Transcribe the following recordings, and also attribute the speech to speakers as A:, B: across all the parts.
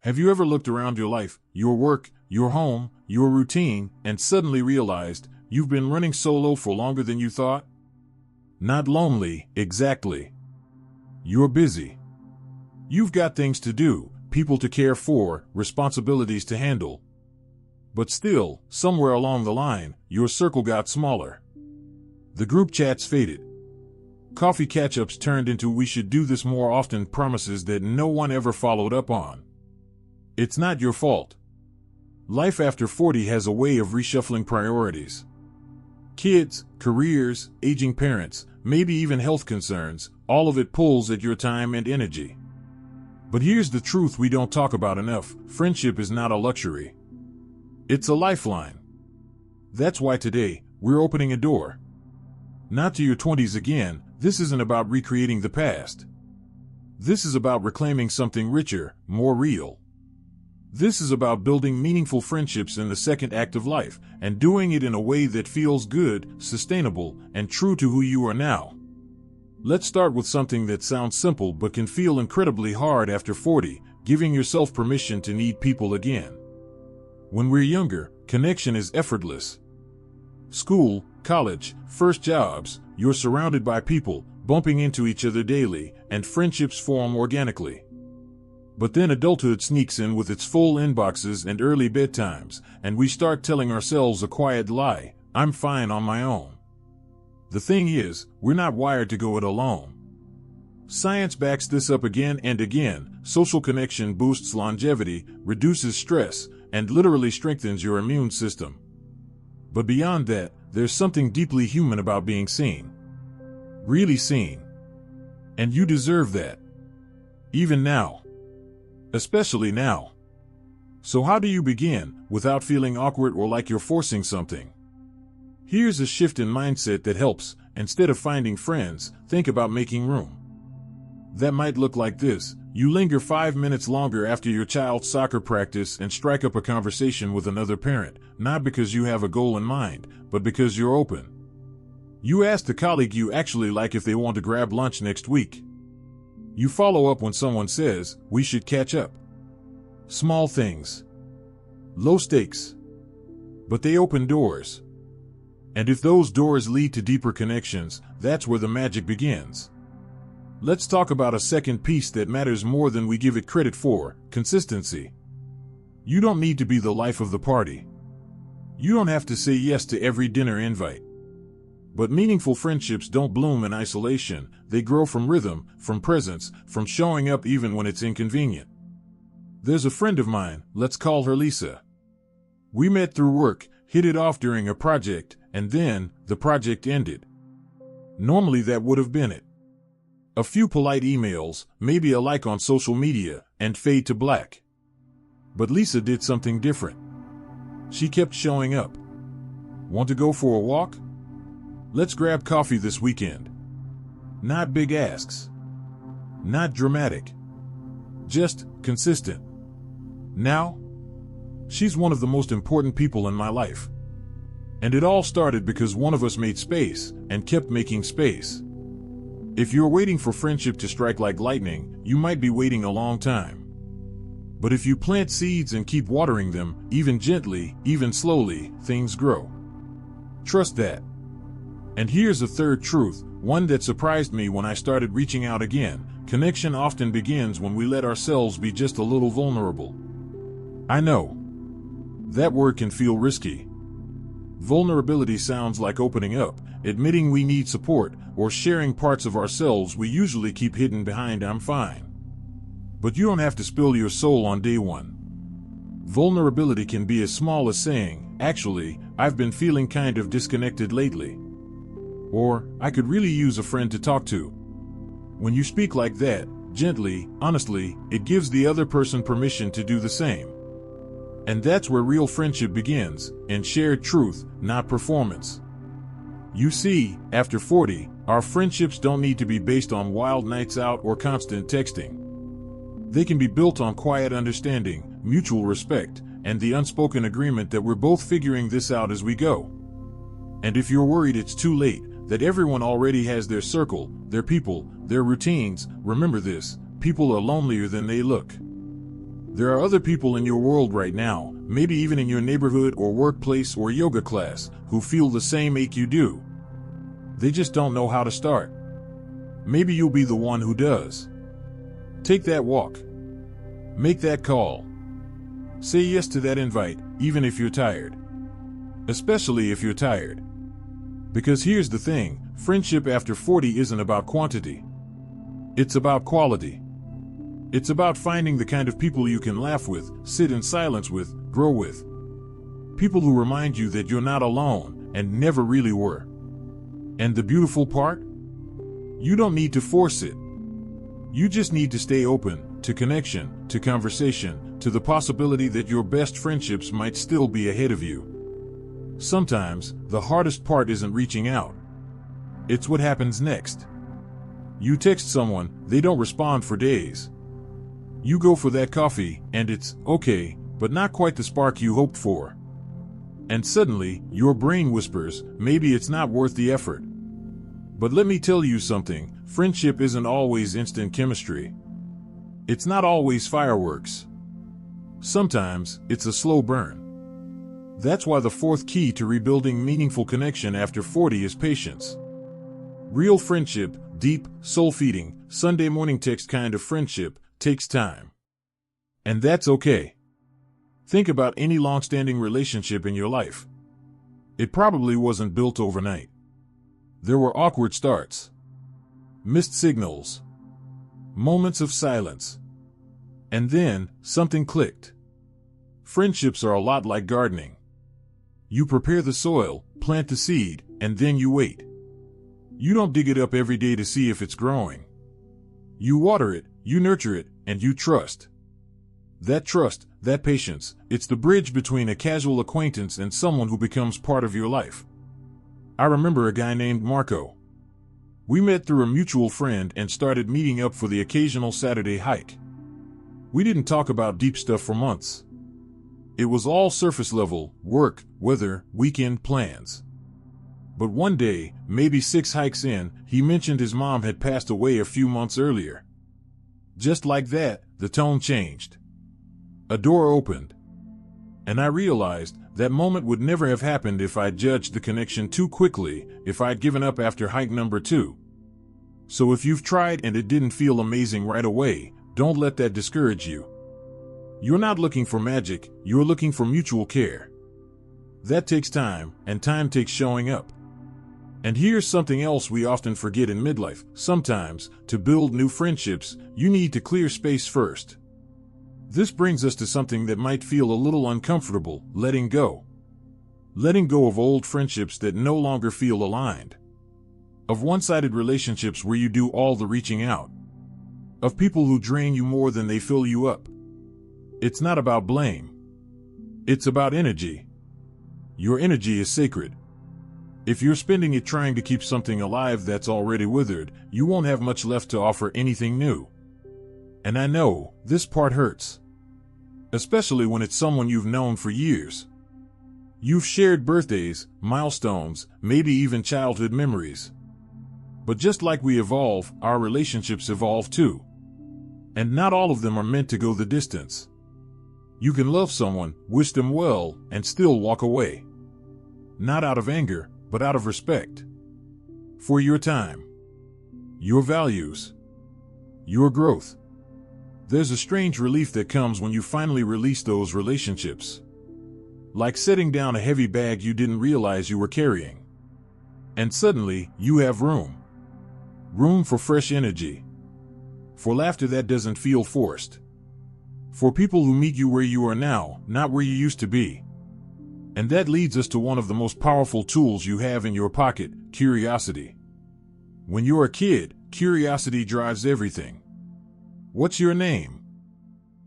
A: Have you ever looked around your life, your work, your home, your routine, and suddenly realized you've been running solo for longer than you thought? Not lonely, exactly. You're busy. You've got things to do, people to care for, responsibilities to handle. But still, somewhere along the line, your circle got smaller. The group chats faded. Coffee catch-ups turned into "we should do this more often" promises that no one ever followed up on. It's not your fault. Life after 40 has a way of reshuffling priorities. Kids, careers, aging parents, maybe even health concerns, all of it pulls at your time and energy. But here's the truth we don't talk about enough: friendship is not a luxury. It's a lifeline. That's why today, we're opening a door. Not to your 20s again. This isn't about recreating the past. This is about reclaiming something richer, more real. This is about building meaningful friendships in the second act of life, and doing it in a way that feels good, sustainable, and true to who you are now. Let's start with something that sounds simple but can feel incredibly hard after 40, giving yourself permission to need people again. When we're younger, connection is effortless. School, college, first jobs, you're surrounded by people, bumping into each other daily, and friendships form organically. But then adulthood sneaks in with its full inboxes and early bedtimes, and we start telling ourselves a quiet lie: I'm fine on my own. The thing is, we're not wired to go it alone. Science backs this up again and again. Social connection boosts longevity, reduces stress, and literally strengthens your immune system. But beyond that, there's something deeply human about being seen. Really seen. And you deserve that. Even now. Especially now. So how do you begin, without feeling awkward or like you're forcing something? Here's a shift in mindset that helps. Instead of finding friends, think about making room. That might look like this: you linger 5 minutes longer after your child's soccer practice and strike up a conversation with another parent, not because you have a goal in mind, but because you're open. You ask the colleague you actually like if they want to grab lunch next week. You follow up when someone says, "We should catch up." Small things. Low stakes. But they open doors. And if those doors lead to deeper connections, that's where the magic begins. Let's talk about a second piece that matters more than we give it credit for: consistency. You don't need to be the life of the party. You don't have to say yes to every dinner invite. But meaningful friendships don't bloom in isolation. They grow from rhythm, from presence, from showing up even when it's inconvenient. There's a friend of mine, let's call her Lisa. We met through work, hit it off during a project, and then the project ended. Normally that would have been it. A few polite emails, maybe a like on social media, and fade to black. But Lisa did something different. She kept showing up. Want to go for a walk? Let's grab coffee this weekend. Not big asks. Not dramatic. Just consistent. Now, she's one of the most important people in my life. And it all started because one of us made space and kept making space. If you're waiting for friendship to strike like lightning, you might be waiting a long time. But if you plant seeds and keep watering them, even gently, even slowly, things grow. Trust that. And here's a third truth, one that surprised me when I started reaching out again: connection often begins when we let ourselves be just a little vulnerable. I know. That word can feel risky. Vulnerability sounds like opening up, admitting we need support, or sharing parts of ourselves we usually keep hidden behind "I'm fine." But you don't have to spill your soul on day one. Vulnerability can be as small as saying, "Actually, I've been feeling kind of disconnected lately." Or, "I could really use a friend to talk to." When you speak like that, gently, honestly, it gives the other person permission to do the same. And that's where real friendship begins, in shared truth, not performance. You see, after 40, our friendships don't need to be based on wild nights out or constant texting. They can be built on quiet understanding, mutual respect, and the unspoken agreement that we're both figuring this out as we go. And if you're worried it's too late, that everyone already has their circle, their people, their routines, remember this: people are lonelier than they look. There are other people in your world right now, maybe even in your neighborhood or workplace or yoga class, who feel the same ache you do. They just don't know how to start. Maybe you'll be the one who does. Take that walk. Make that call. Say yes to that invite, even if you're tired. Especially if you're tired. Because here's the thing, friendship after 40 isn't about quantity. It's about quality. It's about finding the kind of people you can laugh with, sit in silence with, grow with. People who remind you that you're not alone, and never really were. And the beautiful part? You don't need to force it. You just need to stay open to connection, to conversation, to the possibility that your best friendships might still be ahead of you. Sometimes, the hardest part isn't reaching out. It's what happens next. You text someone, they don't respond for days. You go for that coffee, and it's okay, but not quite the spark you hoped for. And suddenly, your brain whispers, maybe it's not worth the effort. But let me tell you something, friendship isn't always instant chemistry. It's not always fireworks. Sometimes, it's a slow burn. That's why the fourth key to rebuilding meaningful connection after 40 is patience. Real friendship, deep, soul-feeding, Sunday morning text kind of friendship, takes time. And that's okay. Think about any long-standing relationship in your life. It probably wasn't built overnight. There were awkward starts, missed signals, moments of silence, and then something clicked. Friendships are a lot like gardening. You prepare the soil, plant the seed, and then you wait. You don't dig it up every day to see if it's growing. You water it, you nurture it, and you trust. That trust, that patience, it's the bridge between a casual acquaintance and someone who becomes part of your life. I remember a guy named Marco. We met through a mutual friend and started meeting up for the occasional Saturday hike. We didn't talk about deep stuff for months. It was all surface level, work, weather, weekend plans. But one day, maybe 6 hikes in, he mentioned his mom had passed away a few months earlier. Just like that, the tone changed. A door opened. And I realized that moment would never have happened if I'd judged the connection too quickly, if I'd given up after hike number 2. So if you've tried and it didn't feel amazing right away, don't let that discourage you. You're not looking for magic, you're looking for mutual care. That takes time, and time takes showing up. And here's something else we often forget in midlife. Sometimes, to build new friendships, you need to clear space first. This brings us to something that might feel a little uncomfortable, letting go. Letting go of old friendships that no longer feel aligned. Of one-sided relationships where you do all the reaching out. Of people who drain you more than they fill you up. It's not about blame. It's about energy. Your energy is sacred. If you're spending it trying to keep something alive that's already withered, you won't have much left to offer anything new. And I know, this part hurts. Especially when it's someone you've known for years. You've shared birthdays, milestones, maybe even childhood memories. But just like we evolve, our relationships evolve too. And not all of them are meant to go the distance. You can love someone, wish them well, and still walk away. Not out of anger, but out of respect. For your time. Your values. Your growth. There's a strange relief that comes when you finally release those relationships. Like setting down a heavy bag you didn't realize you were carrying. And suddenly, you have room. Room for fresh energy. For laughter that doesn't feel forced. For people who meet you where you are now, not where you used to be. And that leads us to one of the most powerful tools you have in your pocket, curiosity. When you're a kid, curiosity drives everything. What's your name?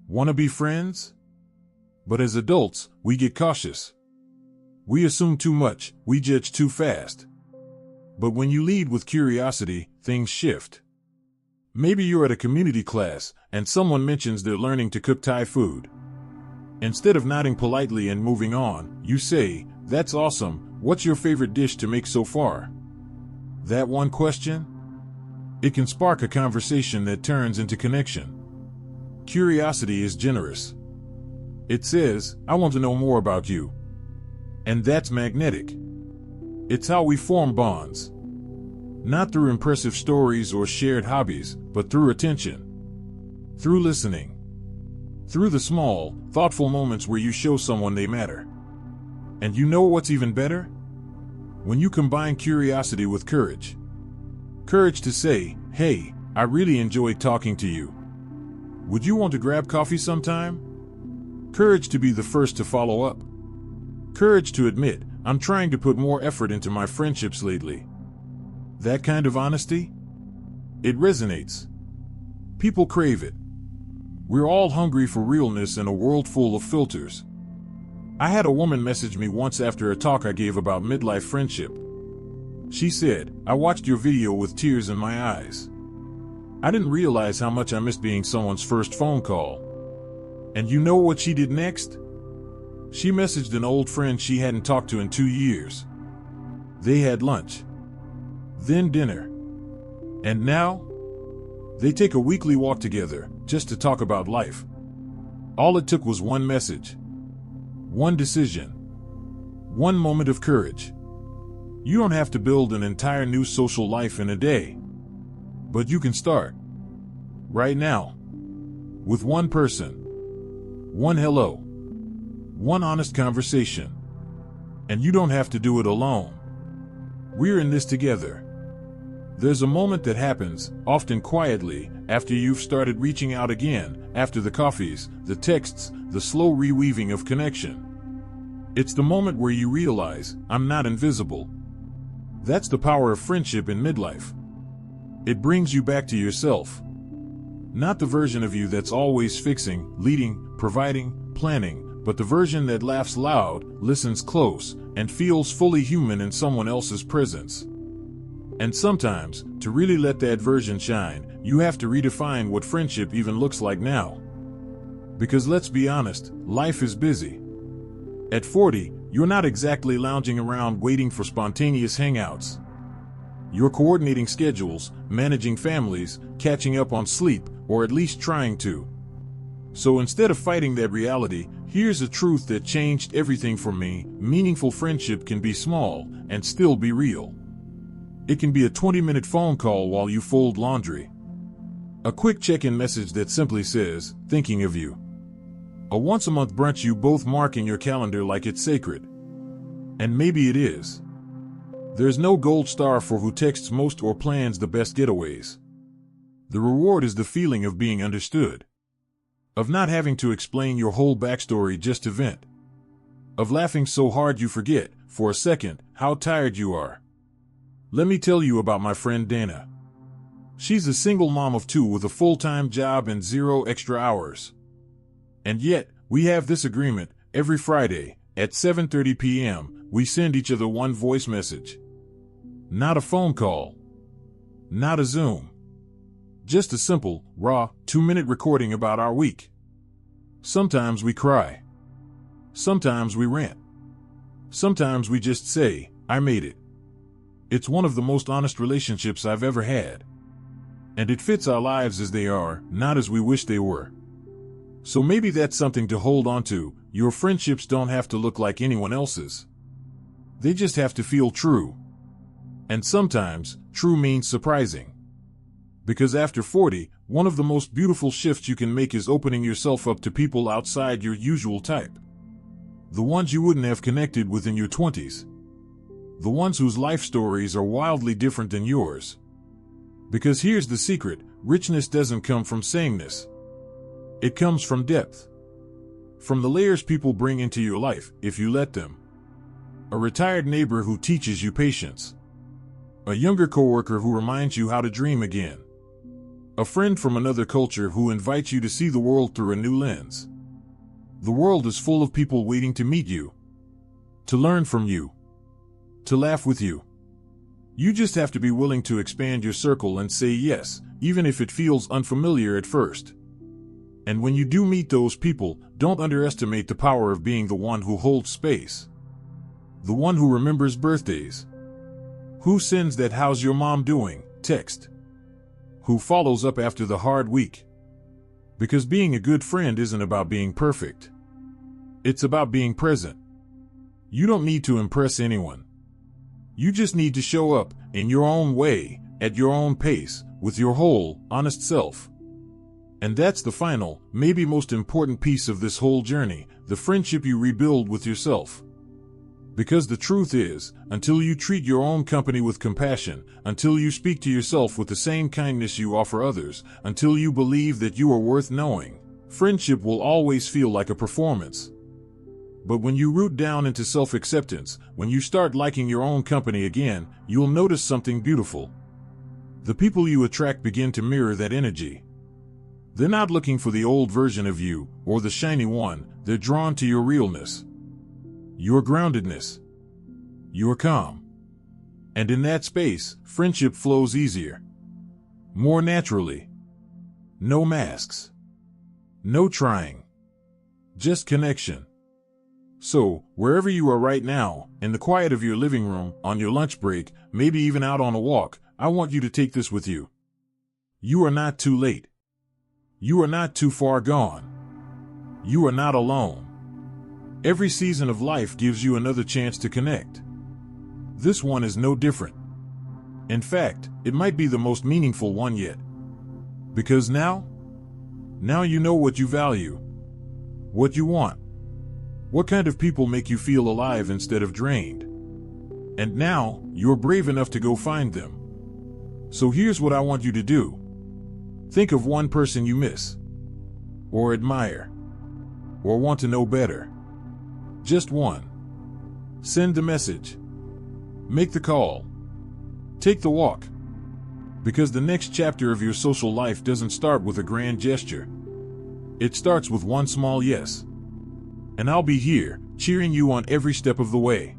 A: Wanna be friends? But as adults, we get cautious. We assume too much, we judge too fast. But when you lead with curiosity, things shift. Maybe you're at a community class, and someone mentions they're learning to cook Thai food. Instead of nodding politely and moving on, you say, "That's awesome, what's your favorite dish to make so far?" That one question? It can spark a conversation that turns into connection. Curiosity is generous. It says, I want to know more about you. And that's magnetic. It's how we form bonds. Not through impressive stories or shared hobbies, but through attention. Through listening. Through the small, thoughtful moments where you show someone they matter. And you know what's even better? When you combine curiosity with courage. Courage to say, hey, I really enjoyed talking to you. Would you want to grab coffee sometime? Courage to be the first to follow up. Courage to admit, I'm trying to put more effort into my friendships lately. That kind of honesty? It resonates. People crave it. We're all hungry for realness in a world full of filters. I had a woman message me once after a talk I gave about midlife friendship. She said, I watched your video with tears in my eyes. I didn't realize how much I missed being someone's first phone call. And you know what she did next? She messaged an old friend she hadn't talked to in 2 years. They had lunch. Then dinner. And now? They take a weekly walk together, just to talk about life. All it took was one message. One decision. One moment of courage. You don't have to build an entire new social life in a day. But you can start. Right now. With one person. One hello. One honest conversation. And you don't have to do it alone. We're in this together. There's a moment that happens, often quietly, after you've started reaching out again, after the coffees, the texts, the slow reweaving of connection. It's the moment where you realize, I'm not invisible. That's the power of friendship in midlife. It brings you back to yourself. Not the version of you that's always fixing, leading, providing, planning, but the version that laughs loud, listens close, and feels fully human in someone else's presence. And sometimes, to really let that version shine, you have to redefine what friendship even looks like now. Because let's be honest, life is busy. At 40, you're not exactly lounging around waiting for spontaneous hangouts. You're coordinating schedules, managing families, catching up on sleep, or at least trying to. So instead of fighting that reality, here's a truth that changed everything for me. Meaningful friendship can be small and still be real. It can be a 20-minute phone call while you fold laundry. A quick check-in message that simply says, thinking of you. A once-a-month brunch you both mark in your calendar like it's sacred. And maybe it is. There's no gold star for who texts most or plans the best getaways. The reward is the feeling of being understood. Of not having to explain your whole backstory just to vent. Of laughing so hard you forget, for a second, how tired you are. Let me tell you about my friend Dana. She's a single mom of 2 with a full-time job and 0 extra hours. And yet, we have this agreement: every Friday, at 7:30 p.m., we send each other one voice message. Not a phone call. Not a Zoom. Just a simple, raw, 2-minute recording about our week. Sometimes we cry. Sometimes we rant. Sometimes we just say, I made it. It's one of the most honest relationships I've ever had. And it fits our lives as they are, not as we wish they were. So maybe that's something to hold on to. Your friendships don't have to look like anyone else's. They just have to feel true. And sometimes, true means surprising. Because after 40, one of the most beautiful shifts you can make is opening yourself up to people outside your usual type. The ones you wouldn't have connected with in your 20s. The ones whose life stories are wildly different than yours. Because here's the secret: richness doesn't come from sameness. It comes from depth. From the layers people bring into your life, if you let them. A retired neighbor who teaches you patience. A younger coworker who reminds you how to dream again. A friend from another culture who invites you to see the world through a new lens. The world is full of people waiting to meet you. To learn from you. To laugh with you. You just have to be willing to expand your circle and say yes, even if it feels unfamiliar at first. And when you do meet those people, don't underestimate the power of being the one who holds space. The one who remembers birthdays. Who sends that "how's your mom doing" text. Who follows up after the hard week. Because being a good friend isn't about being perfect. It's about being present. You don't need to impress anyone. You just need to show up in your own way, at your own pace, with your whole, honest self. And that's the final, maybe most important piece of this whole journey, the friendship you rebuild with yourself. Because the truth is, until you treat your own company with compassion, until you speak to yourself with the same kindness you offer others, until you believe that you are worth knowing, friendship will always feel like a performance. But when you root down into self-acceptance, when you start liking your own company again, you'll notice something beautiful. The people you attract begin to mirror that energy. They're not looking for the old version of you, or the shiny one. They're drawn to your realness, your groundedness, your calm. And in that space, friendship flows easier, more naturally. No masks, no trying, just connection. So, wherever you are right now, in the quiet of your living room, on your lunch break, maybe even out on a walk, I want you to take this with you. You are not too late. You are not too far gone. You are not alone. Every season of life gives you another chance to connect. This one is no different. In fact, it might be the most meaningful one yet. Because now you know what you value, what you want, what kind of people make you feel alive instead of drained. And now, you're brave enough to go find them. So here's what I want you to do. Think of one person you miss, or admire, or want to know better. Just one. Send the message. Make the call. Take the walk. Because the next chapter of your social life doesn't start with a grand gesture. It starts with one small yes. And I'll be here, cheering you on every step of the way.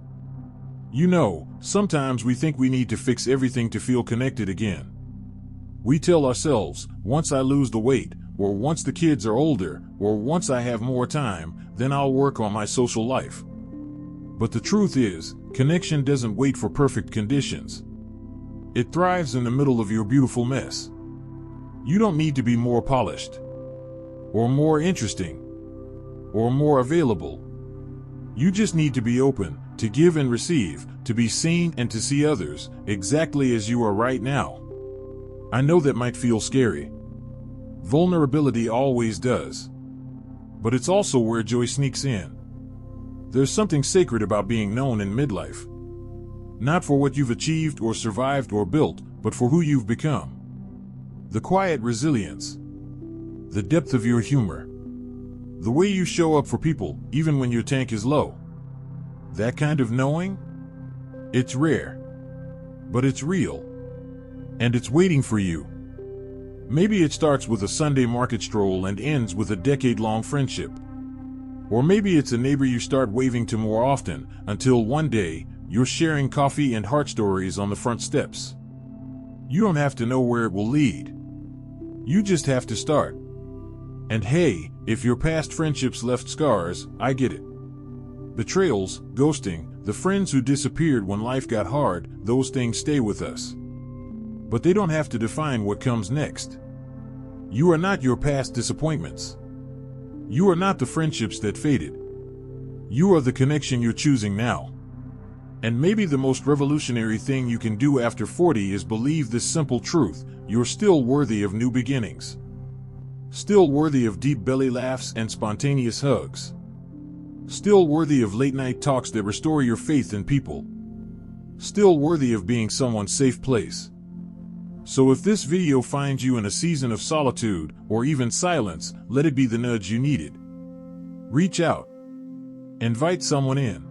A: You know, sometimes we think we need to fix everything to feel connected again. We tell ourselves, once I lose the weight, or once the kids are older, or once I have more time, then I'll work on my social life. But the truth is, connection doesn't wait for perfect conditions. It thrives in the middle of your beautiful mess. You don't need to be more polished, or more interesting, or more available. You just need to be open, to give and receive, to be seen and to see others, exactly as you are right now. I know that might feel scary. Vulnerability always does. But it's also where joy sneaks in. There's something sacred about being known in midlife. Not for what you've achieved or survived or built, but for who you've become. The quiet resilience. The depth of your humor. The way you show up for people, even when your tank is low. That kind of knowing? It's rare. But it's real. And it's waiting for you. Maybe it starts with a Sunday market stroll and ends with a decade-long friendship. Or maybe it's a neighbor you start waving to more often, until one day, you're sharing coffee and heart stories on the front steps. You don't have to know where it will lead. You just have to start. And hey, if your past friendships left scars, I get it. Betrayals, ghosting, the friends who disappeared when life got hard, those things stay with us. But they don't have to define what comes next. You are not your past disappointments. You are not the friendships that faded. You are the connection you're choosing now. And maybe the most revolutionary thing you can do after 40 is believe this simple truth: you're still worthy of new beginnings. Still worthy of deep belly laughs and spontaneous hugs. Still worthy of late-night talks that restore your faith in people. Still worthy of being someone's safe place. So if this video finds you in a season of solitude, or even silence, let it be the nudge you needed. Reach out. Invite someone in.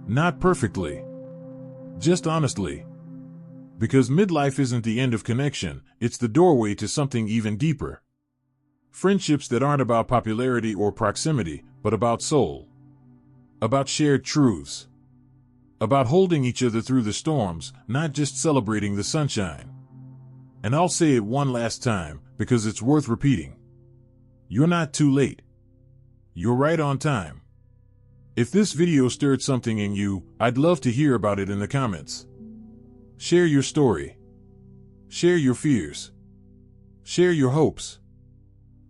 A: Not perfectly. Just honestly. Because midlife isn't the end of connection, it's the doorway to something even deeper. Friendships that aren't about popularity or proximity, but about soul. About shared truths. About holding each other through the storms, not just celebrating the sunshine. And I'll say it one last time, because it's worth repeating. You're not too late. You're right on time. If this video stirred something in you, I'd love to hear about it in the comments. Share your story. Share your fears. Share your hopes.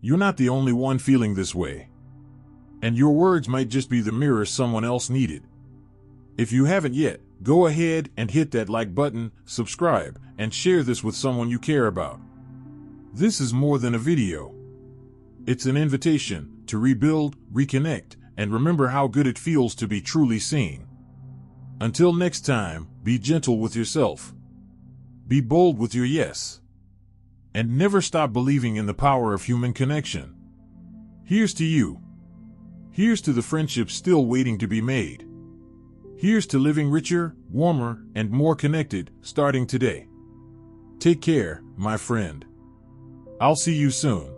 A: You're not the only one feeling this way. And your words might just be the mirror someone else needed. If you haven't yet, go ahead and hit that like button, subscribe, and share this with someone you care about. This is more than a video. It's an invitation to rebuild, reconnect, and remember how good it feels to be truly seen. Until next time, be gentle with yourself. Be bold with your yes. And never stop believing in the power of human connection. Here's to you. Here's to the friendships still waiting to be made. Here's to living richer, warmer, and more connected, starting today. Take care, my friend. I'll see you soon.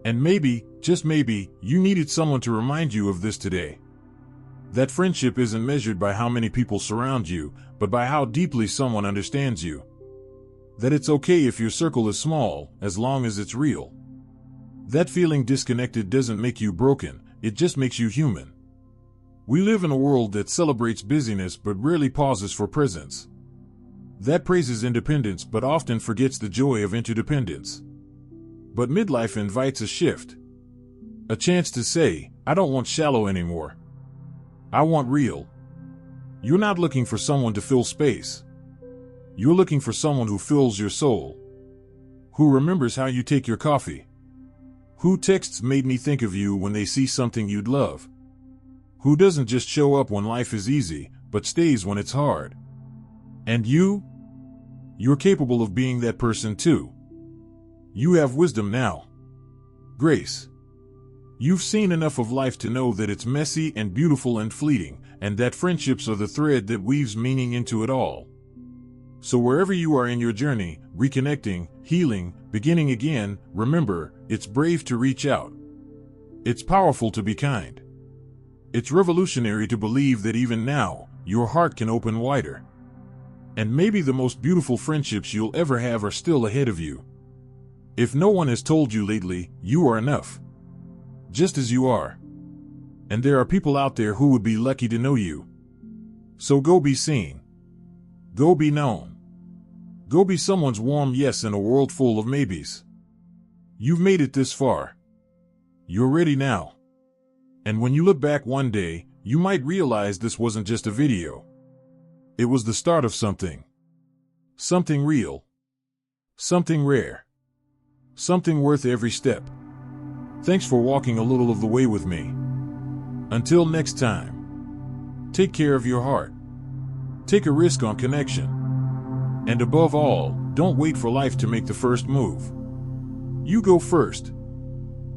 A: And maybe, just maybe, you needed someone to remind you of this today. That friendship isn't measured by how many people surround you, but by how deeply someone understands you. That it's okay if your circle is small, as long as it's real. That feeling disconnected doesn't make you broken, it just makes you human. We live in a world that celebrates busyness but rarely pauses for presence. That praises independence but often forgets the joy of interdependence. But midlife invites a shift. A chance to say, I don't want shallow anymore. I want real. You're not looking for someone to fill space. You're looking for someone who fills your soul. Who remembers how you take your coffee. Who texts made me think of you when they see something you'd love. Who doesn't just show up when life is easy, but stays when it's hard. And you? You're capable of being that person too. You have wisdom now. Grace. You've seen enough of life to know that it's messy and beautiful and fleeting, and that friendships are the thread that weaves meaning into it all. So wherever you are in your journey, reconnecting, healing, beginning again, remember, it's brave to reach out. It's powerful to be kind. It's revolutionary to believe that even now, your heart can open wider. And maybe the most beautiful friendships you'll ever have are still ahead of you. If no one has told you lately, you are enough. Just as you are. And there are people out there who would be lucky to know you. So go be seen. Go be known. Go be someone's warm yes in a world full of maybes. You've made it this far. You're ready now. And when you look back one day, you might realize this wasn't just a video. It was the start of something. Something real. Something rare. Something worth every step. Thanks for walking a little of the way with me. Until next time. Take care of your heart. Take a risk on connection. And above all, don't wait for life to make the first move. You go first.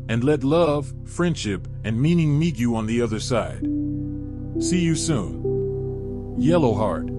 A: And let love, friendship, and meaning meet you on the other side. See you soon. Yellow Heart.